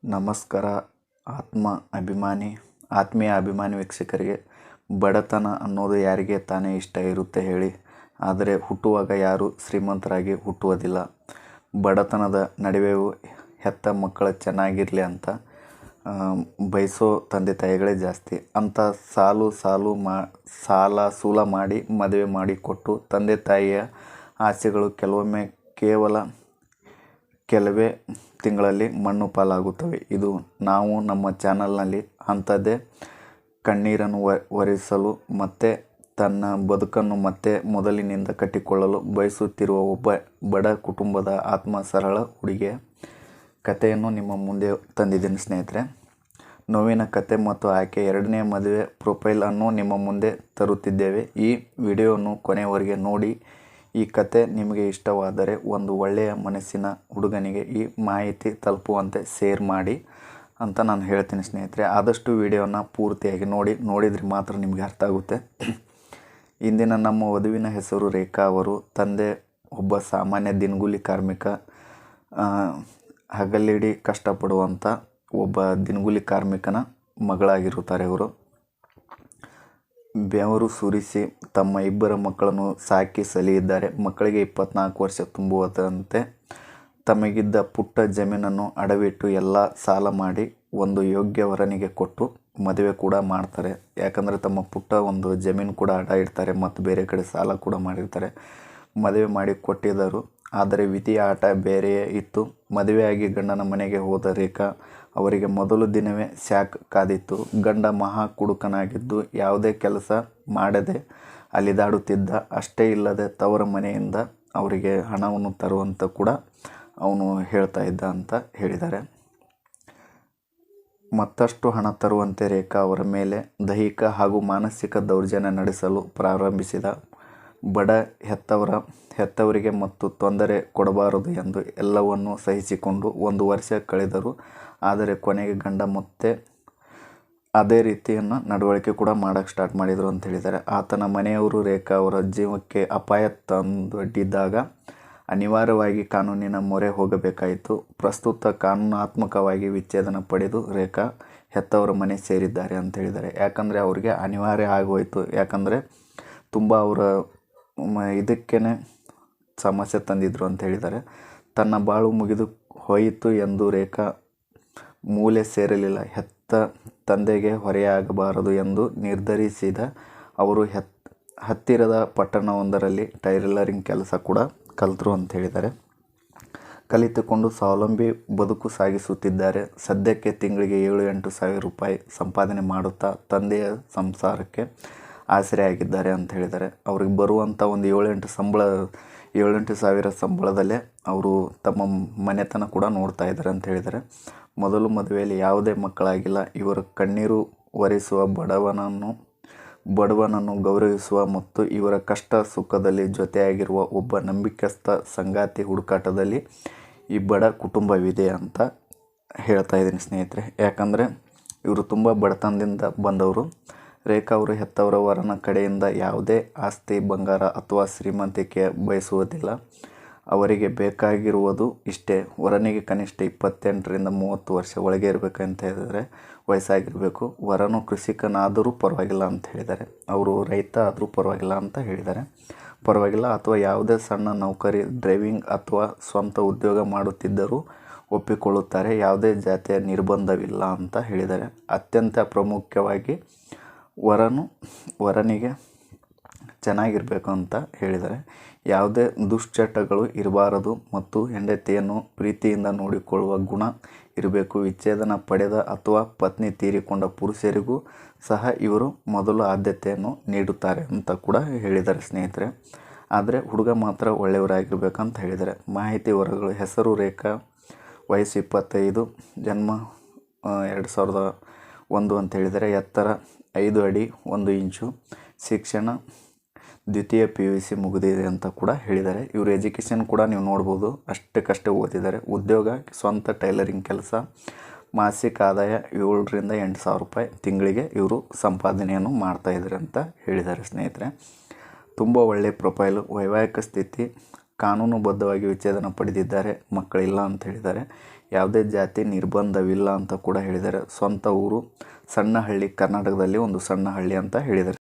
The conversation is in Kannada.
ನಮಸ್ಕಾರ ಆತ್ಮೀಯ ಅಭಿಮಾನಿ ವೀಕ್ಷಕರಿಗೆ. ಬಡತನ ಅನ್ನೋದು ಯಾರಿಗೆ ತಾನೇ ಇಷ್ಟ ಇರುತ್ತೆ ಹೇಳಿ. ಆದರೆ ಹುಟ್ಟುವಾಗ ಯಾರೂ ಶ್ರೀಮಂತರಾಗಿ ಹುಟ್ಟುವುದಿಲ್ಲ. ಬಡತನದ ನಡುವೆಯೂ ಹೆತ್ತ ಮಕ್ಕಳು ಚೆನ್ನಾಗಿರಲಿ ಅಂತ ಬಯಸೋ ತಂದೆ ತಾಯಿಗಳೇ ಜಾಸ್ತಿ. ಅಂಥ ಸಾಲ ಸೂಲ ಮಾಡಿ ಮದುವೆ ಮಾಡಿಕೊಟ್ಟು ತಂದೆ ತಾಯಿಯ ಆಸೆಗಳು ಕೆಲವೊಮ್ಮೆ ಕೆಲವೇ ತಿಂಗಳಲ್ಲಿ ಮಣ್ಣು ಪಾಲಾಗುತ್ತವೆ. ಇದು ನಾವು ನಮ್ಮ ಚಾನಲ್ನಲ್ಲಿ ಅಂಥದ್ದೇ ಕಣ್ಣೀರನ್ನು ಒರೆಸಲು ಮತ್ತೆ ತನ್ನ ಬದುಕನ್ನು ಮತ್ತೆ ಮೊದಲಿನಿಂದ ಕಟ್ಟಿಕೊಳ್ಳಲು ಬಯಸುತ್ತಿರುವ ಒಬ್ಬ ಬಡ ಕುಟುಂಬದ ಸರಳ ಹುಡುಗಿಯ ಕಥೆಯನ್ನು ನಿಮ್ಮ ಮುಂದೆ ತಂದಿದ್ದೇನೆ ಸ್ನೇಹಿತರೆ. ನೋವಿನ ಕತೆ ಮತ್ತು ಆಕೆ ಎರಡನೇ ಮದುವೆ ಪ್ರೊಫೈಲ್ ಅನ್ನು ನಿಮ್ಮ ಮುಂದೆ ತರುತ್ತಿದ್ದೇವೆ. ಈ ವಿಡಿಯೋವನ್ನು ಕೊನೆಯವರೆಗೆ ನೋಡಿ. ಈ ಕತೆ ನಿಮಗೆ ಇಷ್ಟವಾದರೆ ಒಂದು ಒಳ್ಳೆಯ ಮನಸ್ಸಿನ ಹುಡುಗನಿಗೆ ಈ ಮಾಹಿತಿ ತಲುಪುವಂತೆ ಶೇರ್ ಮಾಡಿ ಅಂತ ನಾನು ಹೇಳ್ತೀನಿ ಸ್ನೇಹಿತರೆ. ಆದಷ್ಟು ವಿಡಿಯೋನ ಪೂರ್ತಿಯಾಗಿ ನೋಡಿದರೆ ಮಾತ್ರ ನಿಮಗೆ ಅರ್ಥ ಆಗುತ್ತೆ. ಇಂದಿನ ನಮ್ಮ ವಧುವಿನ ಹೆಸರು ರೇಖಾ. ಅವರು ತಂದೆ ಒಬ್ಬ ಸಾಮಾನ್ಯ ದಿನಗೂಲಿ ಕಾರ್ಮಿಕ. ಹಗಲಿಡಿ ಕಷ್ಟಪಡುವಂಥ ಒಬ್ಬ ದಿನಗೂಲಿ ಕಾರ್ಮಿಕನ ಮಗಳಾಗಿರುತ್ತಾರೆ. ಇವರು ಬೆವರು ಸುರಿಸಿ ತಮ್ಮ ಇಬ್ಬರ ಮಕ್ಕಳನ್ನು ಸಾಕಿ ಸಲಿಯಿದ್ದಾರೆ. ಮಕ್ಕಳಿಗೆ 24 ವರ್ಷ ತುಂಬುವಂತೆ ತಮಗಿದ್ದ ಪುಟ್ಟ ಜಮೀನನ್ನು ಅಡವಿಟ್ಟು ಎಲ್ಲ ಸಾಲ ಮಾಡಿ ಒಂದು ಯೋಗ್ಯ ವರನಿಗೆ ಕೊಟ್ಟು ಮದುವೆ ಕೂಡ ಮಾಡ್ತಾರೆ. ಯಾಕಂದರೆ ತಮ್ಮ ಪುಟ್ಟ ಒಂದು ಜಮೀನು ಕೂಡ ಅಡ ಇಡ್ತಾರೆ ಮತ್ತು ಬೇರೆ ಕಡೆ ಸಾಲ ಕೂಡ ಮಾಡಿರ್ತಾರೆ. ಮದುವೆ ಮಾಡಿ ಕೊಟ್ಟಿದ್ದರು. ಆದರೆ ವಿಧಿಯ ಆಟ ಬೇರೆಯೇ ಇತ್ತು. ಮದುವೆಯಾಗಿ ಗಂಡನ ಮನೆಗೆ ಹೋದ ರೇಖಾ ಅವರಿಗೆ ಮೊದಲು ದಿನವೇ ಶಾಕ್ ಕಾದಿತ್ತು. ಗಂಡ ಮಹಾ ಕುಡುಕನಾಗಿದ್ದು ಯಾವುದೇ ಕೆಲಸ ಮಾಡದೆ ಅಲಿದಾಡುತ್ತಿದ್ದ. ಅಷ್ಟೇ ಇಲ್ಲದೆ ತವರ ಮನೆಯಿಂದ ಅವರಿಗೆ ಹಣವನ್ನು ತರುವಂತ ಕೂಡ ಅವನು ಹೇಳ್ತಾ ಇದ್ದ ಅಂತ ಹೇಳಿದ್ದಾರೆ. ಮತ್ತಷ್ಟು ಹಣ ತರುವಂತೆ ರೇಖಾ ಅವರ ಮೇಲೆ ದೈಹಿಕ ಹಾಗೂ ಮಾನಸಿಕ ದೌರ್ಜನ್ಯ ನಡೆಸಲು ಪ್ರಾರಂಭಿಸಿದ. ಬಡ ಹೆತ್ತವರಿಗೆ ಮತ್ತು ತೊಂದರೆ ಕೊಡಬಾರದು ಎಂದು ಎಲ್ಲವನ್ನೂ ಸಹಿಸಿಕೊಂಡು 1 ವರ್ಷ ಕಳೆದರು. ಆದರೆ ಕೊನೆಗೆ ಗಂಡ ಮತ್ತೆ ಅದೇ ರೀತಿಯನ್ನು ನಡವಳಿಕೆ ಕೂಡ ಮಾಡೋಕ್ಕೆ ಸ್ಟಾರ್ಟ್ ಮಾಡಿದರು ಅಂತ ಹೇಳಿದ್ದಾರೆ. ಆತನ ಮನೆಯವರು ರೇಖಾ ಅವರ ಜೀವಕ್ಕೆ ಅಪಾಯ ತಂದೊಡ್ಡಿದ್ದಾಗ ಅನಿವಾರ್ಯವಾಗಿ ಕಾನೂನಿನ ಮೊರೆ ಹೋಗಬೇಕಾಯಿತು. ಪ್ರಸ್ತುತ ಕಾನೂನಾತ್ಮಕವಾಗಿ ವಿಚ್ಛೇದನ ಪಡೆದು ರೇಖಾ ಹೆತ್ತವರ ಮನೆ ಸೇರಿದ್ದಾರೆ ಅಂತ ಹೇಳಿದ್ದಾರೆ. ಯಾಕಂದರೆ ಅವರಿಗೆ ಅನಿವಾರ್ಯ ಆಗೋಯಿತು. ಯಾಕಂದರೆ ತುಂಬ ಅವರ ಇದಕ್ಕೇ ಸಮಸ್ಯೆ ತಂದಿದ್ರು ಅಂತ ಹೇಳಿದ್ದಾರೆ. ತನ್ನ ಬಾಳು ಮುಗಿದು ಹೋಯಿತು ಎಂದು ರೇಖಾ ಮೂಲೆ ಸೇರಲಿಲ್ಲ. ಹೆತ್ತ ತಂದೆಗೆ ಹೊರೆಯಾಗಬಾರದು ಎಂದು ನಿರ್ಧರಿಸಿದ ಅವರು ಹತ್ತಿರದ ಪಟ್ಟಣವೊಂದರಲ್ಲಿ ಟೈಲರಿಂಗ್ ಕೆಲಸ ಕೂಡ ಕಲಿತರು ಅಂತ ಹೇಳಿದ್ದಾರೆ. ಕಲಿತುಕೊಂಡು ಸ್ವಾವಲಂಬಿ ಬದುಕು ಸಾಗಿಸುತ್ತಿದ್ದಾರೆ. ಸದ್ಯಕ್ಕೆ ತಿಂಗಳಿಗೆ 7-8 ಸಾವಿರ ರೂಪಾಯಿ ಸಂಪಾದನೆ ಮಾಡುತ್ತಾ ತಂದೆಯ ಸಂಸಾರಕ್ಕೆ ಆಸರೆಯಾಗಿದ್ದಾರೆ ಅಂತ ಹೇಳಿದ್ದಾರೆ. ಅವ್ರಿಗೆ ಬರುವಂಥ ಒಂದು 7-8 ಸಾವಿರ ಸಂಬಳದಲ್ಲೇ ಅವರು ತಮ್ಮ ಮನೆತನ ಕೂಡ ನೋಡ್ತಾ ಇದ್ದಾರೆ ಅಂತ ಹೇಳಿದ್ದಾರೆ. ಮೊದಲು ಮದುವೆಯಲ್ಲಿ ಯಾವುದೇ ಮಕ್ಕಳಾಗಿಲ್ಲ. ಇವರು ಕಣ್ಣೀರು ಒರೆಸುವ ಬಡವನನ್ನು ಗೌರವಿಸುವ ಮತ್ತು ಇವರ ಕಷ್ಟ ಸುಖದಲ್ಲಿ ಜೊತೆಯಾಗಿರುವ ಒಬ್ಬ ನಂಬಿಕಸ್ಥ ಸಂಗಾತಿ ಹುಡುಕಾಟದಲ್ಲಿ ಈ ಬಡ ಕುಟುಂಬವಿದೆ ಅಂತ ಹೇಳ್ತಾ ಇದ್ದೀನಿ ಸ್ನೇಹಿತರೆ. ಯಾಕಂದರೆ ಇವರು ತುಂಬ ಬಡತನದಿಂದ ಬಂದವರು. ರೇಖಾ ಅವರು ಹೆತ್ತವರ ವರನ ಕಡೆಯಿಂದ ಯಾವುದೇ ಆಸ್ತಿ ಬಂಗಾರ ಅಥವಾ ಶ್ರೀಮಂತಿಕೆ ಬಯಸುವುದಿಲ್ಲ. ಅವರಿಗೆ ಬೇಕಾಗಿರುವುದು ಇಷ್ಟೇ: ವರನಿಗೆ ಕನಿಷ್ಠ 28ರಿಂದ 30 ವರ್ಷ ಒಳಗೆ ಇರಬೇಕಂತ ಹೇಳಿದರೆ, ವಯಸ್ಸಾಗಿರಬೇಕು. ವರನು ಕೃಷಿಕನಾದರೂ ಪರವಾಗಿಲ್ಲ ಅಂತ ಹೇಳಿದ್ದಾರೆ. ಅವರು ರೈತ ಆದರೂ ಪರವಾಗಿಲ್ಲ ಅಂತ ಹೇಳಿದ್ದಾರೆ. ಪರವಾಗಿಲ್ಲ ಅಥವಾ ಯಾವುದೇ ಸಣ್ಣ ನೌಕರಿ, ಡ್ರೈವಿಂಗ್ ಅಥವಾ ಸ್ವಂತ ಉದ್ಯೋಗ ಮಾಡುತ್ತಿದ್ದರೂ ಒಪ್ಪಿಕೊಳ್ಳುತ್ತಾರೆ. ಯಾವುದೇ ಜಾತಿಯ ನಿರ್ಬಂಧವಿಲ್ಲ ಅಂತ ಹೇಳಿದ್ದಾರೆ. ಅತ್ಯಂತ ಪ್ರಾಮುಖ್ಯವಾಗಿ ವರನಿಗೆ ಚೆನ್ನಾಗಿರಬೇಕು ಅಂತ ಹೇಳಿದ್ದಾರೆ. ಯಾವುದೇ ದುಶ್ಚಟಗಳು ಇರಬಾರದು ಮತ್ತು ಹೆಂಡತಿಯನ್ನು ಪ್ರೀತಿಯಿಂದ ನೋಡಿಕೊಳ್ಳುವ ಗುಣ ಇರಬೇಕು. ವಿಚ್ಛೇದನ ಪಡೆದ ಅಥವಾ ಪತ್ನಿ ತೀರಿಕೊಂಡ ಪುರುಷರಿಗೂ ಸಹ ಇವರು ಮೊದಲು ಆದ್ಯತೆಯನ್ನು ನೀಡುತ್ತಾರೆ ಅಂತ ಕೂಡ ಹೇಳಿದ್ದಾರೆ ಸ್ನೇಹಿತರೆ. ಆದರೆ ಹುಡುಗ ಮಾತ್ರ ಒಳ್ಳೆಯವರಾಗಿರ್ಬೇಕಂತ ಹೇಳಿದ್ದಾರೆ. ಮಾಹಿತಿ ಹೊರಗಳು: ಹೆಸರು ರೇಖಾ, ವಯಸ್ಸು 25, ಜನ್ಮ 2001 ಅಂತ ಹೇಳಿದ್ದಾರೆ. ಎತ್ತರ 5 ಅಡಿ 1 ಇಂಚು, ಶಿಕ್ಷಣ ದ್ವಿತೀಯ PUC ಮುಗಿದಿದೆ ಅಂತ ಕೂಡ ಹೇಳಿದ್ದಾರೆ. ಇವರು ಎಜುಕೇಷನ್ ಕೂಡ ನೀವು ನೋಡ್ಬೋದು, ಅಷ್ಟಕ್ಕಷ್ಟೇ ಓದಿದ್ದಾರೆ. ಉದ್ಯೋಗ ಸ್ವಂತ ಟೈಲರಿಂಗ್ ಕೆಲಸ. ಮಾಸಿಕ ಆದಾಯ 7ರಿಂದ 8 ಸಾವಿರ ರೂಪಾಯಿ ತಿಂಗಳಿಗೆ ಇವರು ಸಂಪಾದನೆಯನ್ನು ಮಾಡ್ತಾಯಿದ್ದಾರೆ ಅಂತ ಹೇಳಿದ್ದಾರೆ ಸ್ನೇಹಿತರೆ. ತುಂಬ ಒಳ್ಳೆಯ ಪ್ರೊಫೈಲು. ವೈವಾಹಿಕ ಸ್ಥಿತಿ ಕಾನೂನುಬದ್ಧವಾಗಿ ವಿಚ್ಛೇದನ ಪಡೆದಿದ್ದಾರೆ, ಮಕ್ಕಳಿಲ್ಲ ಅಂತ ಹೇಳಿದ್ದಾರೆ. ಯಾವುದೇ ಜಾತಿ ನಿರ್ಬಂಧವಿಲ್ಲ ಅಂತ ಕೂಡ ಹೇಳಿದ್ದಾರೆ. ಸ್ವಂತ ಊರು ಸಣ್ಣ ಹಳ್ಳಿ, ಕರ್ನಾಟಕದಲ್ಲಿ ಒಂದು ಸಣ್ಣ ಹಳ್ಳಿ ಅಂತ ಹೇಳಿದ್ದಾರೆ.